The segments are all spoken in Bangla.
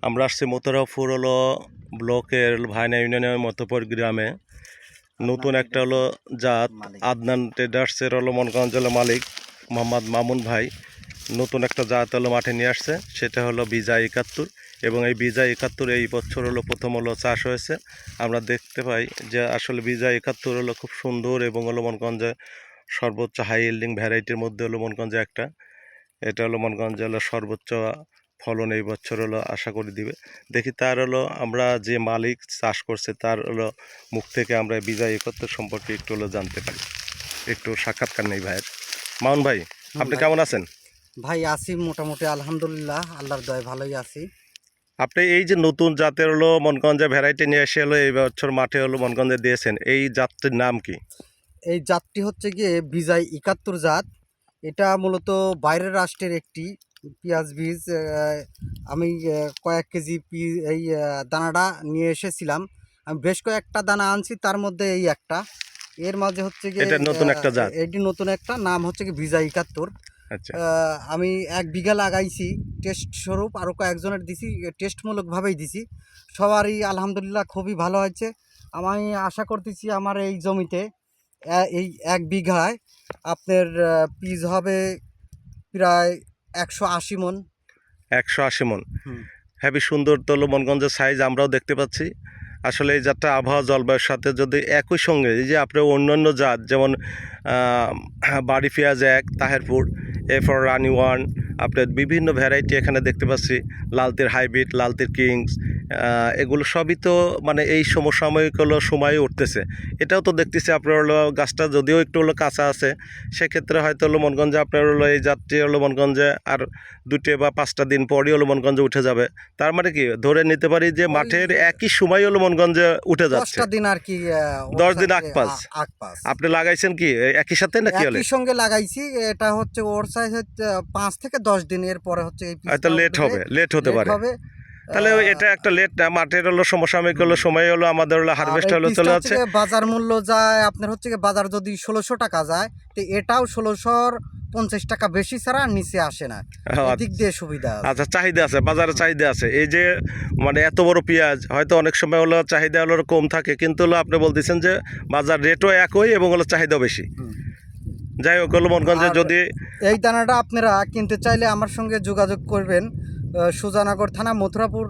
আমরা আসছি মথুরাপুর ব্লকের ভায়না ইউনিয়নের মথুরাপুর গ্রামে। নতুন একটা জাত আদনান ট্রেডার্সের মনগঞ্জ জেলার মালিক মোহাম্মদ মামুন ভাই নতুন একটা জাত মাঠে নিয়ে আসছে। সেটা বিজয় 71 এবং এই বিজয় 71 এই বছর প্রথম চাষ হয়েছে। আমরা দেখতে পাই যে আসলে বিজয় 71 খুব সুন্দর এবং মনগঞ্জে সর্বোচ্চ হাই ইল্ডিং ভ্যারাইটির মধ্যে মনগঞ্জে একটা। এটা মনগঞ্জ জেলার সর্বোচ্চ ফলন এই বছর আশা করি দিবে। দেখি তার আমরা যে মালিক চাষ করছে তার মুখ থেকে আমরা বিজয় 71 সম্পর্কে একটু জানতে পারি। একটু সাক্ষাৎকার নেই ভাইয়ের। মামুন ভাই, আপনি কেমন আছেন? ভাই আছি মোটামুটি, আলহামদুলিল্লাহ, আল্লাহর দয়ায় ভালোই আছি। আপনি এই যে নতুন জাতের মনগঞ্জে ভ্যারাইটি নিয়ে এসে এই বছর মাঠে মনগঞ্জে দিয়েছেন, এই জাতটির নাম কি? এই জাতটি হচ্ছে গিয়ে বিজয় 71 জাত। এটা মূলত বাইরের রাষ্ট্রের একটি পেঁয়াজ বীজ। আমি কয়েক কেজি এই দানাটা নিয়ে এসেছিলাম। আমি বেশ কয়েকটা দানা আনছি, তার মধ্যে এই একটা। এর মাঝে হচ্ছে গিয়ে নতুন একটা জাত, এটি নতুন একটা নাম হচ্ছে কি বিজয় 71। আচ্ছা, আমি 1 বিঘা লাগাইছি টেস্ট স্বরূপ, আরও কয়েকজনের দিছি, টেস্টমূলকভাবেই দিছি। সবারই আলহামদুলিল্লাহ খুবই ভালো হয়েছে। আমি আশা করতেছি আমার এই জমিতে এই 1 বিঘায় আপনার পিস হবে প্রায় 180 মন। 180 মন। হেবি সুন্দর মনগঞ্জের সাইজ আমরাও দেখতে পাচ্ছি। আসলে এই জাতটা আবহাওয়া জলবায়ুর সাথে যদি একই সঙ্গে এই যে আপনার অন্যান্য জাত যেমন বাড়ি পেঁয়াজ 1, তাহেরপুর, এরপর রানি 1, আপনার বিভিন্ন ভ্যারাইটি এখানে দেখতে পাচ্ছি। লালতির হাইব্রিড, লালতির কিংস, এগুলো সবই তো মানে এই সমসাময়িক সময়ে উঠতেছে। এটাও তো দেখতেছি আপনার গাছটা যদিও একটু কাঁচা আছে, সেক্ষেত্রে হয়তো মনগঞ্জে আপনার এই জাতটি মনগঞ্জে আর 2 বা 5টা দিন পরই মনগঞ্জে উঠে যাবে। তার মানে কি ধরে নিতে পারি যে মাঠের একই সময় মনগঞ্জে উঠে যাচ্ছে। 10টা দিন আর কি, 10 দিন আগপাস। আপনি লাগাইছেন কি একই সাথে নাকি? একই সঙ্গে লাগাইছি। এটা হচ্ছে ওর সাইজ হচ্ছে 5 থেকে 10 দিন, এর পরে হচ্ছে এই হয়তো লেট হতে পারে। তাহলে এটা একটা লেট না, মাঠের সমসাময়িক সময় আমাদের হারভেস্ট চলে যাচ্ছে। বাজার মূল্য যায় আপনার হচ্ছে বাজার যদি 1600 টাকা যায়, তো এটাও 1650 টাকা বেশি ছাড়া নিচে আসে না। এদিক দিয়ে সুবিধা। আচ্ছা, চাহিদা আছে, বাজারে চাহিদা আছে। এই যে মানে এত বড় পেঁয়াজ হয়তো অনেক সময় চাহিদা কম থাকে, কিন্তু আপনি বলতেছেন যে বাজার রেটও একই এবং চাহিদাও বেশি। যাই হোক, মনগঞ্জে যদি এই দানাটা আপনারা কিনতে চাইলে আমার সঙ্গে যোগাযোগ করবেন। সুজানগর থানা, মথুরাপুর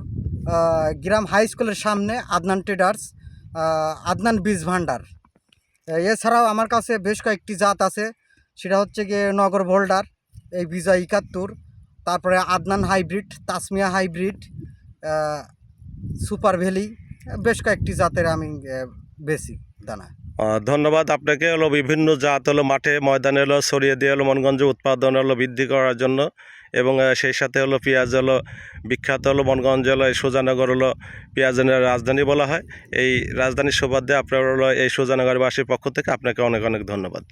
গ্রাম হাই স্কুলের সামনে আদনান ট্রেডার্স, আদনান বীজ ভান্ডার। এছাড়াও আমার কাছে বেশ কয়েকটি জাত আছে। সেটা হচ্ছে গিয়ে নগর ভোল্ডার, এই বিজয় 71, তারপরে Adnan hybrid, Tasmia hybrid, super valley, বেশ কয়েকটি জাতের আমি বেশি দানা। ধন্যবাদ আপনাকে। বিভিন্ন জাত মাঠে ময়দানে ছড়িয়ে দিয়ে মনগঞ্জে উৎপাদন বৃদ্ধি করার জন্য, এবং সেই সাথে পেঁয়াজ বিখ্যাত মনগঞ্জ এই সুজানগর পেঁয়াজের রাজধানী বলা হয়। এই রাজধানীর সুবাদে আপনার এই সুজানগরবাসীর পক্ষ থেকে আপনাকে অনেক অনেক ধন্যবাদ।